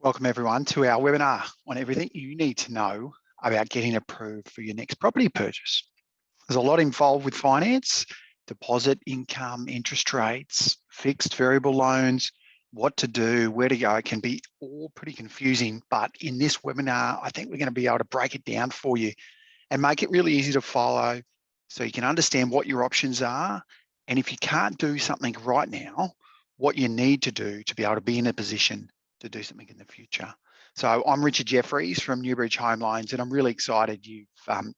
Welcome everyone to our webinar on everything you need to know about getting approved for your next property purchase. There's a lot involved with finance, deposit income, interest rates, fixed variable loans, what to do, where to go. It can be all pretty confusing, but in this webinar, I think we're going to be able to break it down for you and make it really easy to follow so you can understand what your options are. And if you can't do something right now, what you need to do to be able to be in a position to do something in the future. So I'm Richard Jeffries from Newbridge Home Loans, and I'm really excited you've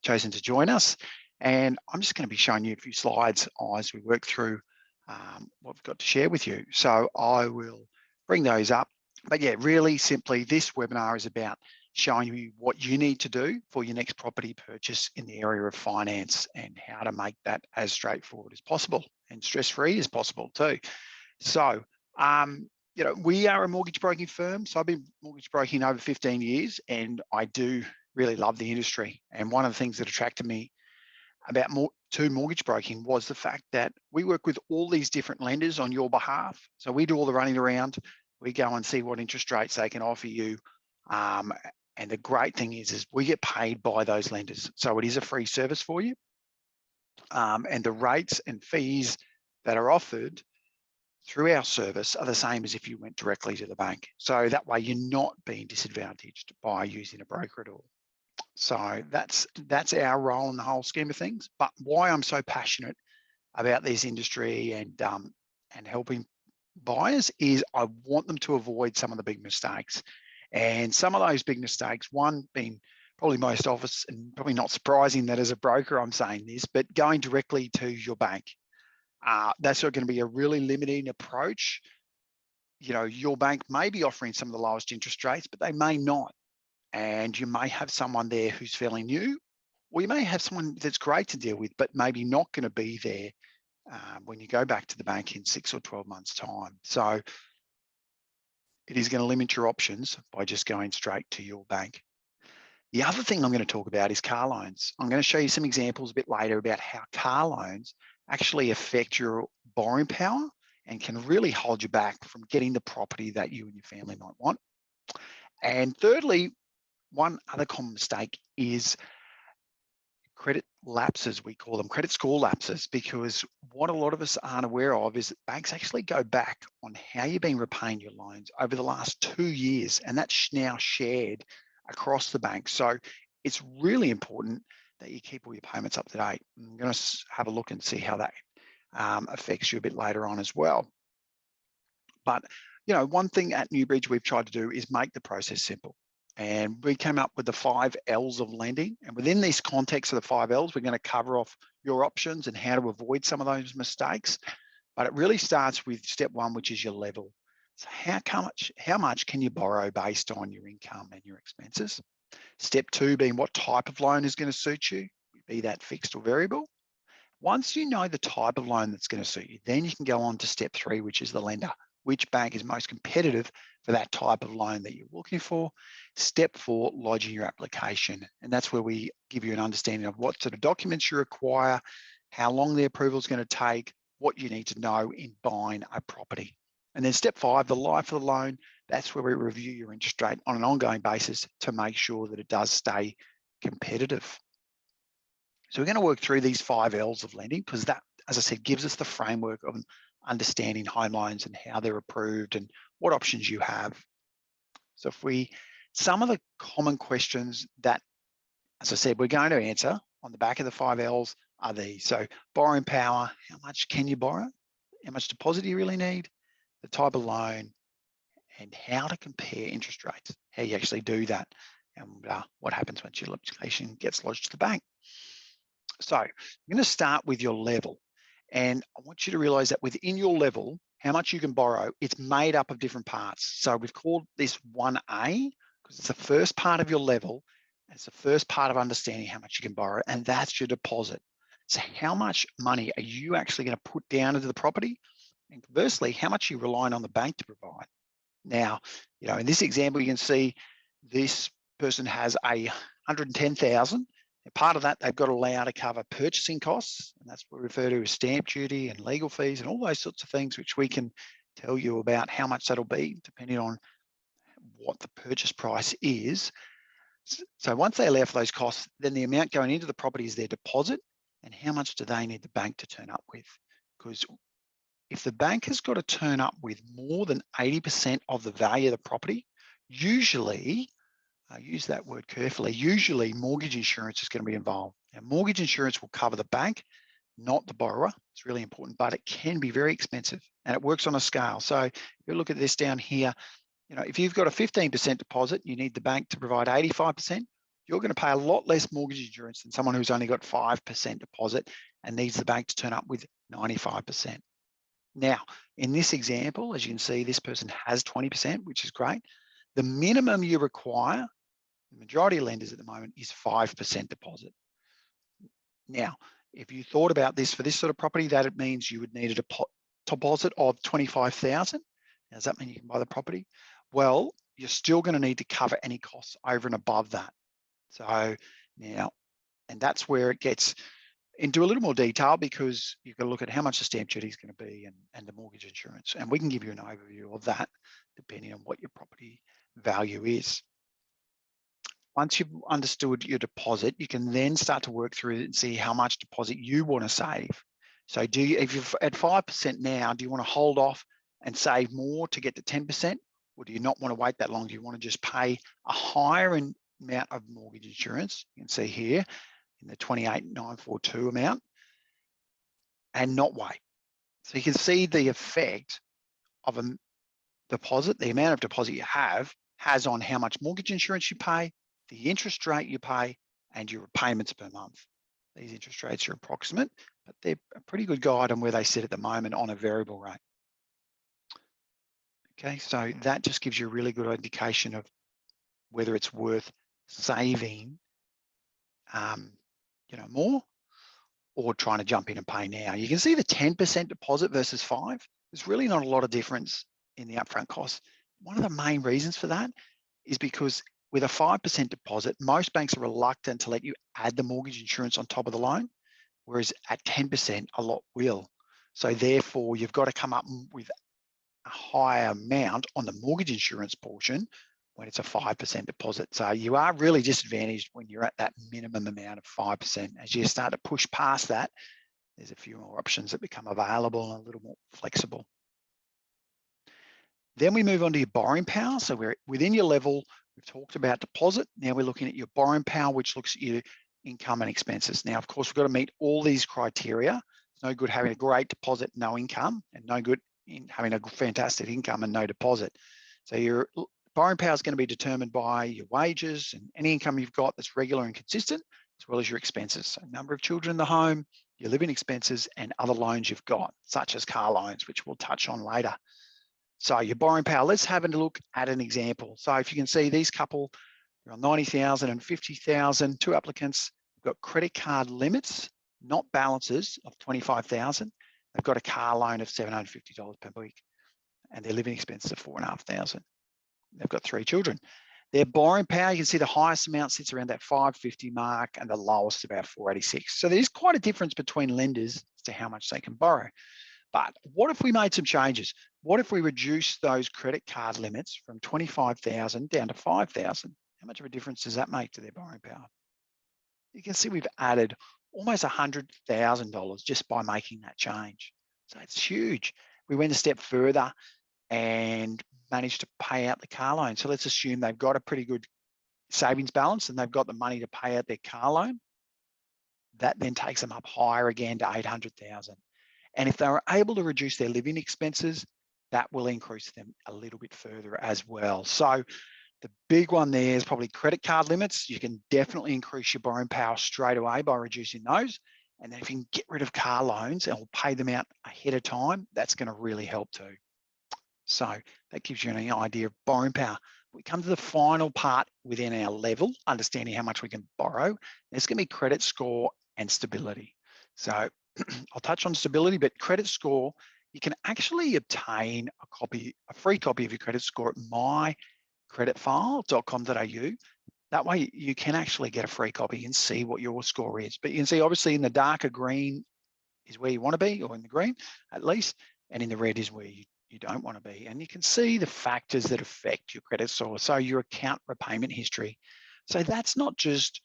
chosen to join us. And I'm just going to be showing you a few slides as we work through what we've got to share with you. So I will bring those up. But yeah, really simply, this webinar is about showing you what you need to do for your next property purchase in the area of finance and how to make that as straightforward as possible and stress-free as possible too. So, we are a mortgage broking firm. So I've been mortgage broking over 15 years and I do really love the industry. And one of the things that attracted me about mortgage broking was the fact that we work with all these different lenders on your behalf. So we do all the running around. We go and see what interest rates they can offer you. And the great thing is we get paid by those lenders. So it is a free service for you. And the rates and fees that are offered through our service are the same as if you went directly to the bank. So that way you're not being disadvantaged by using a broker at all. So that's our role in the whole scheme of things. But why I'm so passionate about this industry and helping buyers is I want them to avoid some of the big mistakes. And some of those big mistakes, one being probably most obvious and probably not surprising that as a broker I'm saying this, but going directly to your bank. That's going to be a really limiting approach. Your bank may be offering some of the lowest interest rates, but they may not. And you may have someone there who's fairly new, or you may have someone that's great to deal with, but maybe not going to be there when you go back to the bank in 6 or 12 months' time. So it is going to limit your options by just going straight to your bank. The other thing I'm going to talk about is car loans. I'm going to show you some examples a bit later about how car loans actually affect your borrowing power and can really hold you back from getting the property that you and your family might want. And thirdly, one other common mistake is credit lapses, we call them credit score lapses, because what a lot of us aren't aware of is that banks actually go back on how you've been repaying your loans over the last 2 years, and that's now shared across the bank. So it's really important that you keep all your payments up to date. I'm going to have a look and see how that affects you a bit later on as well. But one thing at Newbridge we've tried to do is make the process simple. And we came up with the 5 L's of lending. And within this context of the 5 L's, we're going to cover off your options and how to avoid some of those mistakes. But it really starts with step 1, which is your level. So how much can you borrow based on your income and your expenses? Step 2 being what type of loan is going to suit you, be that fixed or variable. Once you know the type of loan that's going to suit you, then you can go on to step 3, which is the lender. Which bank is most competitive for that type of loan that you're looking for? Step 4, lodging your application. And that's where we give you an understanding of what sort of documents you require, how long the approval is going to take, what you need to know in buying a property. And then step 5, the life of the loan, that's where we review your interest rate on an ongoing basis to make sure that it does stay competitive. So we're going to work through these 5 L's of lending because that, as I said, gives us the framework of understanding home loans and how they're approved and what options you have. So some of the common questions that, as I said, we're going to answer on the back of the 5 L's are these. So borrowing power, how much can you borrow? How much deposit do you really need? The type of loan and how to compare interest rates, how you actually do that and what happens once your application gets lodged to the bank. So I'm going to start with your level. And I want you to realize that within your level, how much you can borrow, it's made up of different parts. So we've called this 1A because it's the first part of your level. And it's the first part of understanding how much you can borrow, and that's your deposit. So how much money are you actually going to put down into the property? And conversely, how much are you relying on the bank to provide? Now, in this example, you can see this person has a 110,000. And part of that, they've got to allow to cover purchasing costs, and that's what we refer to as stamp duty and legal fees and all those sorts of things, which we can tell you about how much that'll be depending on what the purchase price is. So once they allow for those costs, then the amount going into the property is their deposit, and how much do they need the bank to turn up with? Because if the bank has got to turn up with more than 80% of the value of the property, usually, I use that word carefully, usually mortgage insurance is going to be involved. Now, mortgage insurance will cover the bank, not the borrower. It's really important, but it can be very expensive, and it works on a scale. So if you look at this down here, if you've got a 15% deposit, you need the bank to provide 85%, you're going to pay a lot less mortgage insurance than someone who's only got 5% deposit and needs the bank to turn up with 95%. Now, in this example, as you can see, this person has 20%, which is great. The minimum you require, the majority of lenders at the moment, is 5% deposit. Now, if you thought about this for this sort of property, that it means you would need a deposit of $25,000. Does that mean you can buy the property? Well, you're still going to need to cover any costs over and above that. So now, and that's where it gets into a little more detail, because you've got to look at how much the stamp duty is going to be and the mortgage insurance. And we can give you an overview of that depending on what your property value is. Once you've understood your deposit, you can then start to work through it and see how much deposit you want to save. So if you're at 5% now, do you want to hold off and save more to get to 10%? Or do you not want to wait that long? Do you want to just pay a higher amount of mortgage insurance? You can see here in the 28,942 amount, and not wait. So you can see the effect of a deposit, the amount of deposit you have, has on how much mortgage insurance you pay, the interest rate you pay, and your repayments per month. These interest rates are approximate, but they're a pretty good guide on where they sit at the moment on a variable rate. Okay, so that just gives you a really good indication of whether it's worth saving, more, or trying to jump in and pay now. You can see the 10% deposit versus 5. There's really not a lot of difference in the upfront costs. One of the main reasons for that is because with a 5% deposit, most banks are reluctant to let you add the mortgage insurance on top of the loan, whereas at 10%, a lot will. So therefore, you've got to come up with a higher amount on the mortgage insurance portion when it's a 5% deposit. So you are really disadvantaged when you're at that minimum amount of 5%. As you start to push past that, there's a few more options that become available and a little more flexible. Then we move on to your borrowing power. So we're within your level. We've talked about deposit. Now we're looking at your borrowing power, which looks at your income and expenses. Now, of course, we've got to meet all these criteria. It's no good having a great deposit, no income, and no good in having a fantastic income and no deposit. So your borrowing power is going to be determined by your wages and any income you've got that's regular and consistent, as well as your expenses. So number of children in the home, your living expenses, and other loans you've got, such as car loans, which we'll touch on later. So your borrowing power, let's have a look at an example. So if you can see these couple, they're on 90,000 and 50,000, two applicants. We've got credit card limits, not balances, of 25,000. They've got a car loan of $750 per week, and their living expenses are $4,500. They've got 3 children. Their borrowing power, you can see the highest amount sits around that 550 mark and the lowest about 486. So there's quite a difference between lenders as to how much they can borrow. But what if we made some changes? What if we reduce those credit card limits from 25,000 down to 5,000? How much of a difference does that make to their borrowing power? You can see we've added almost $100,000 just by making that change. So it's huge. We went a step further and managed to pay out the car loan. So let's assume they've got a pretty good savings balance and they've got the money to pay out their car loan. That then takes them up higher again to 800,000. And if they were able to reduce their living expenses, that will increase them a little bit further as well. So the big one there is probably credit card limits. You can definitely increase your borrowing power straight away by reducing those. And then if you can get rid of car loans and pay them out ahead of time, that's going to really help too. So that gives you an idea of borrowing power. We come to the final part within our level, understanding how much we can borrow. There's going to be credit score and stability. So I'll touch on stability, but credit score, you can actually obtain a free copy of your credit score at mycreditfile.com.au. That way you can actually get a free copy and see what your score is. But you can see obviously in the darker green is where you want to be, or in the green at least, and in the red is where you you don't want to be. And you can see the factors that affect your credit score. So your account repayment history. So that's not just,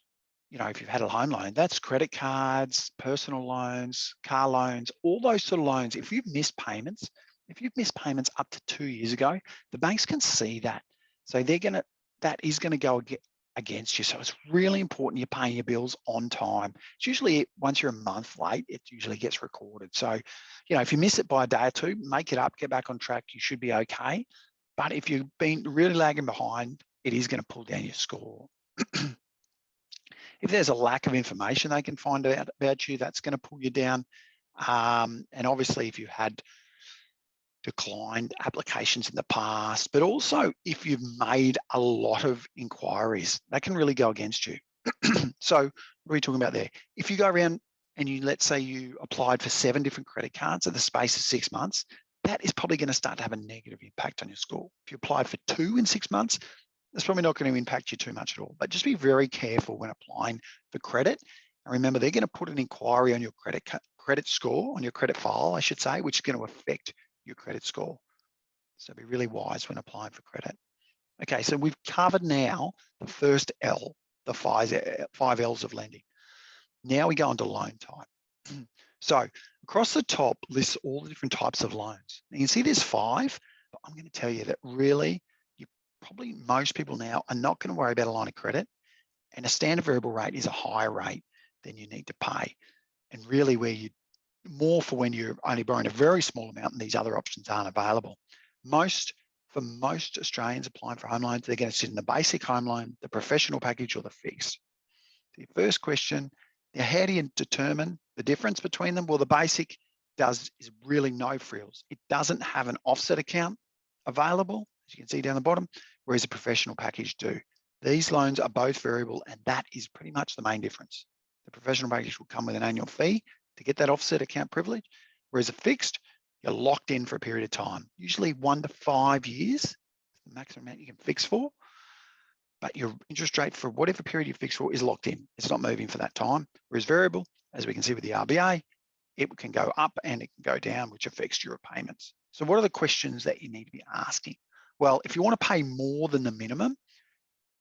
if you've had a home loan, that's credit cards, personal loans, car loans, all those sort of loans. If you've missed payments up to 2 years ago, the banks can see that. So that is going to go against you. So it's really important you're paying your bills on time. It's usually, once you're a month late, it usually gets recorded. So, if you miss it by a day or two, make it up, get back on track, you should be okay. But if you've been really lagging behind, it is going to pull down your score. If there's a lack of information they can find out about you, that's going to pull you down. And obviously, if you've had declined applications in the past, but also if you've made a lot of inquiries, that can really go against you. So what are we talking about there? If you go around and let's say you applied for 7 different credit cards in the space of 6 months, that is probably going to start to have a negative impact on your score. If you applied for 2 in 6 months, that's probably not going to impact you too much at all. But just be very careful when applying for credit. And remember, they're going to put an inquiry on your credit score, on your credit file, I should say, which is going to affect your credit score. So be really wise when applying for credit. Okay, so we've covered now the first L, the 5 L's of lending. Now we go on to loan type. So across the top lists all the different types of loans. You can see there's 5, but I'm going to tell you that really, most people now are not going to worry about a line of credit, and a standard variable rate is a higher rate than you need to pay. And really more for when you're only borrowing a very small amount and these other options aren't available. For most Australians applying for home loans, they're going to sit in the basic home loan, the professional package, or the fixed. The first question, now how do you determine the difference between them? Well, the basic is really no frills. It doesn't have an offset account available, as you can see down the bottom, whereas a professional package do. These loans are both variable, and that is pretty much the main difference. The professional package will come with an annual fee to get that offset account privilege, whereas a fixed, you're locked in for a period of time, usually 1 to 5 years, the maximum amount you can fix for, but your interest rate for whatever period you fix for is locked in. It's not moving for that time, whereas variable, as we can see with the RBA, it can go up and it can go down, which affects your repayments. So what are the questions that you need to be asking? Well, if you want to pay more than the minimum,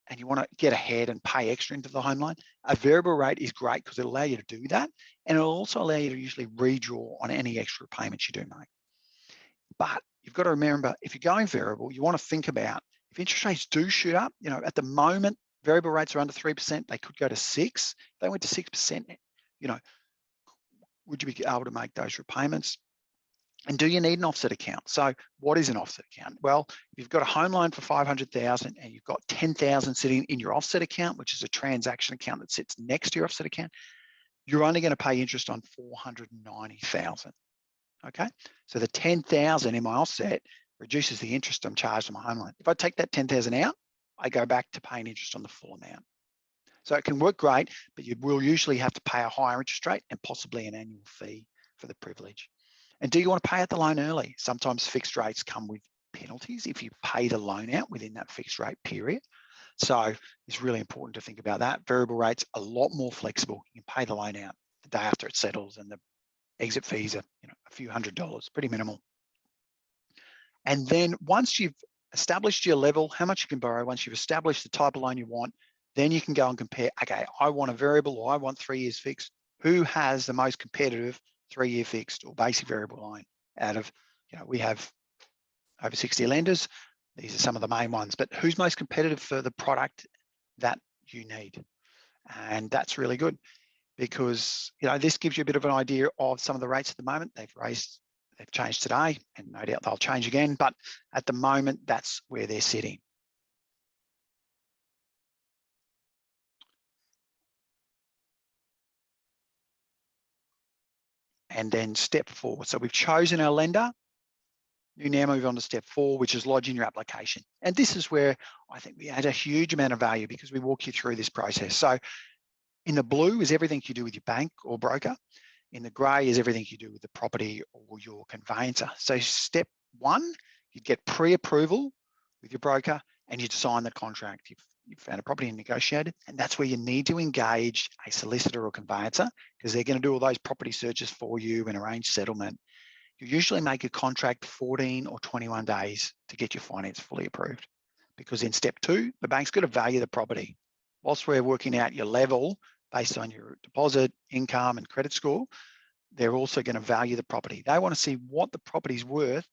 and you want to get ahead and pay extra into the home loan, a variable rate is great because it'll allow you to do that. And it'll also allow you to usually redraw on any extra payments you do make. But you've got to remember, if you're going variable, you want to think about if interest rates do shoot up, at the moment, variable rates are under 3%, they could go to 6%. If they went to 6%, would you be able to make those repayments? And do you need an offset account? So what is an offset account? Well, if you've got a home loan for 500,000 and you've got 10,000 sitting in your offset account, which is a transaction account that sits next to your offset account, you're only going to pay interest on 490,000. Okay, so the 10,000 in my offset reduces the interest I'm charged on my home loan. If I take that 10,000 out, I go back to paying interest on the full amount. So it can work great, but you will usually have to pay a higher interest rate and possibly an annual fee for the privilege. And do you want to pay out the loan early? Sometimes fixed rates come with penalties if you pay the loan out within that fixed rate period. So it's really important to think about that. Variable rates are a lot more flexible. You can pay the loan out the day after it settles, and the exit fees are a few $100s, pretty minimal. And then once you've established your level, how much you can borrow, once you've established the type of loan you want, then you can go and compare, okay, I want a variable or I want 3 years fixed. Who has the most competitive 3-year fixed or basic variable loan out of, we have over 60 lenders. These are some of the main ones, but who's most competitive for the product that you need? And that's really good because, this gives you a bit of an idea of some of the rates at the moment. They've changed today, and no doubt they'll change again, but at the moment, that's where they're sitting. And then step 4. So we've chosen our lender. You now move on to step 4, which is lodging your application. And this is where I think we add a huge amount of value because we walk you through this process. So in the blue is everything you do with your bank or broker. In the grey is everything you do with the property or your conveyancer. So step 1, you'd get pre-approval with your broker and you'd sign the contract. You've found a property and negotiated, and that's where you need to engage a solicitor or conveyancer because they're going to do all those property searches for you and arrange settlement. You usually make a contract 14 or 21 days to get your finance fully approved, because in step 2, the bank's got to value the property. Whilst we're working out your level based on your deposit, income, and credit score, they're also going to value the property. They want to see what the property's worth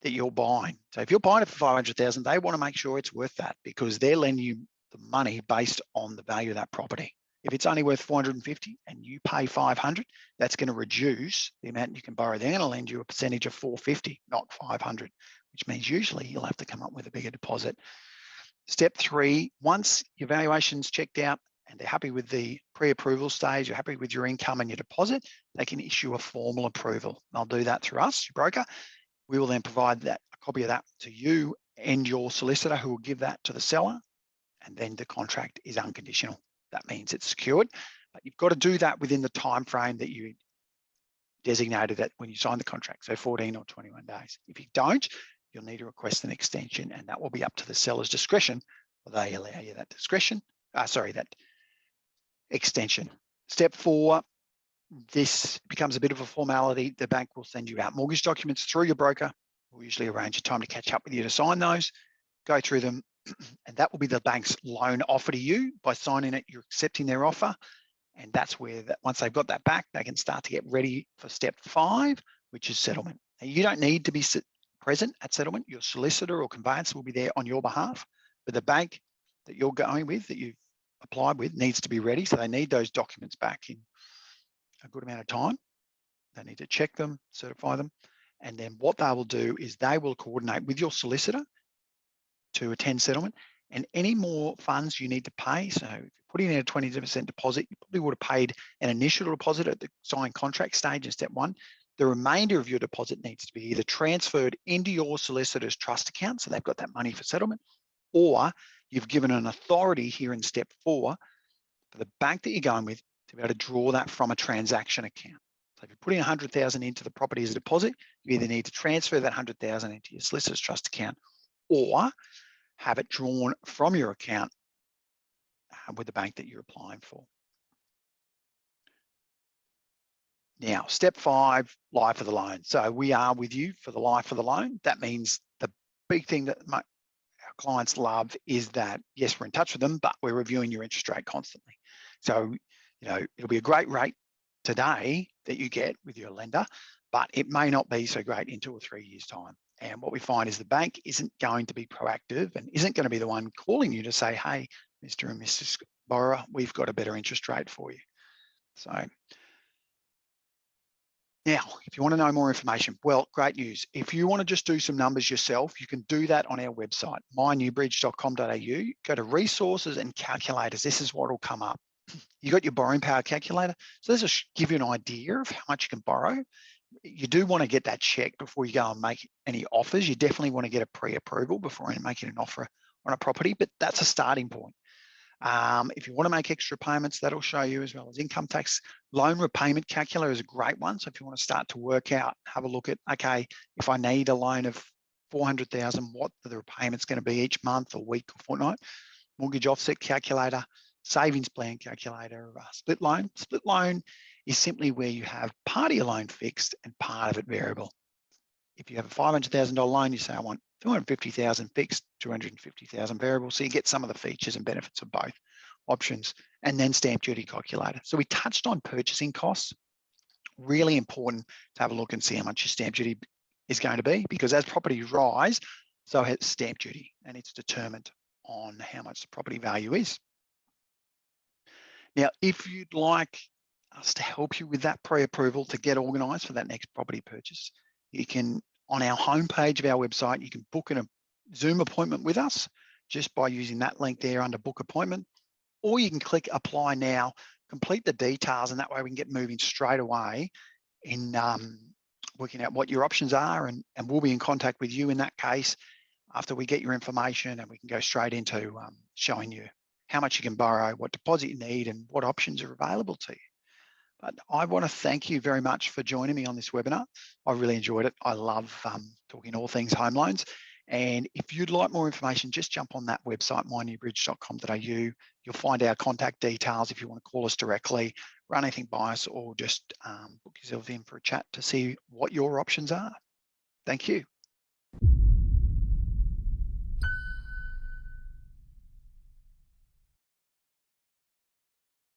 that you're buying. So if you're buying it for 500,000, they want to make sure it's worth that, because they're lending you the money based on the value of that property. If it's only worth 450 and you pay 500, that's going to reduce the amount you can borrow. They're going to lend you a percentage of 450, not 500, which means usually you'll have to come up with a bigger deposit. Step 3, once your valuation's checked out and they're happy with the pre-approval stage, you're happy with your income and your deposit, they can issue a formal approval. They'll do that through us, your broker. We will then provide a copy of that to you and your solicitor, who will give that to the seller, and then the contract is unconditional. That means it's secured, but you've got to do that within the time frame that you designated it when you sign the contract, so 14 or 21 days. If you don't, you'll need to request an extension, and that will be up to the seller's discretion. They allow you that that extension. Step 4, this becomes a bit of a formality. The bank will send you out mortgage documents through your broker. We'll usually arrange a time to catch up with you to sign those, go through them, and that will be the bank's loan offer to you. By signing it, you're accepting their offer, and that's where once they've got that back, they can start to get ready for step 5, which is settlement. Now, you don't need to be present at settlement. Your solicitor or conveyancer will be there on your behalf, but the bank that you're going with, that you've applied with, needs to be ready. So they need those documents back in a good amount of time. They need to check them, certify them, and then what they will do is they will coordinate with your solicitor to attend settlement, and any more funds you need to pay. So if you're putting in a 20% deposit, you probably would have paid an initial deposit at the signed contract stage in step 1. The remainder of your deposit needs to be either transferred into your solicitor's trust account, so they've got that money for settlement, or you've given an authority here in step 4 for the bank that you're going with to be able to draw that from a transaction account. So if you're putting 100,000 into the property as a deposit, you either need to transfer that 100,000 into your solicitor's trust account, or have it drawn from your account with the bank that you're applying for. Now, step 5, life of the loan. So we are with you for the life of the loan. That means the big thing that our clients love is that, yes, we're in touch with them, but we're reviewing your interest rate constantly. So, it'll be a great rate today that you get with your lender, but it may not be so great in 2 or 3 years' time. And what we find is the bank isn't going to be proactive and isn't going to be the one calling you to say, hey, Mr. and Mrs. Borrower, we've got a better interest rate for you. So now, if you want to know more information, well, great news. If you want to just do some numbers yourself, you can do that on our website, mynewbridge.com.au. Go to resources and calculators. This is what will come up. You got your borrowing power calculator. So this will give you an idea of how much you can borrow. You do want to get that checked before you go and make any offers. You definitely want to get a pre-approval before making an offer on a property, but that's a starting point. If you want to make extra payments, that'll show you, as well as income tax. Loan repayment calculator is a great one. So if you want to start to work out, have a look at, okay, if I need a loan of 400,000, what are the repayments going to be each month or week or fortnight? Mortgage offset calculator, savings plan calculator, split loan. Split loan is simply where you have part of your loan fixed and part of it variable. If you have a $500,000 loan, you say, I want 250,000 fixed, 250,000 variable. So you get some of the features and benefits of both options, and then stamp duty calculator. So we touched on purchasing costs. Really important to have a look and see how much your stamp duty is going to be, because as properties rise, so has stamp duty, and it's determined on how much the property value is. Now, if you'd like us to help you with that pre-approval to get organised for that next property purchase, you can, on our homepage of our website, you can book a Zoom appointment with us just by using that link there under book appointment, or you can click apply now, complete the details, and that way we can get moving straight away in working out what your options are, and we'll be in contact with you in that case after we get your information, and we can go straight into showing you how much you can borrow, what deposit you need, and what options are available to you. But I want to thank you very much for joining me on this webinar. I really enjoyed it. I love talking all things home loans. And if you'd like more information, just jump on that website, mynewbridge.com.au. You'll find our contact details if you want to call us directly, run anything by us, or just book yourself in for a chat to see what your options are. Thank you.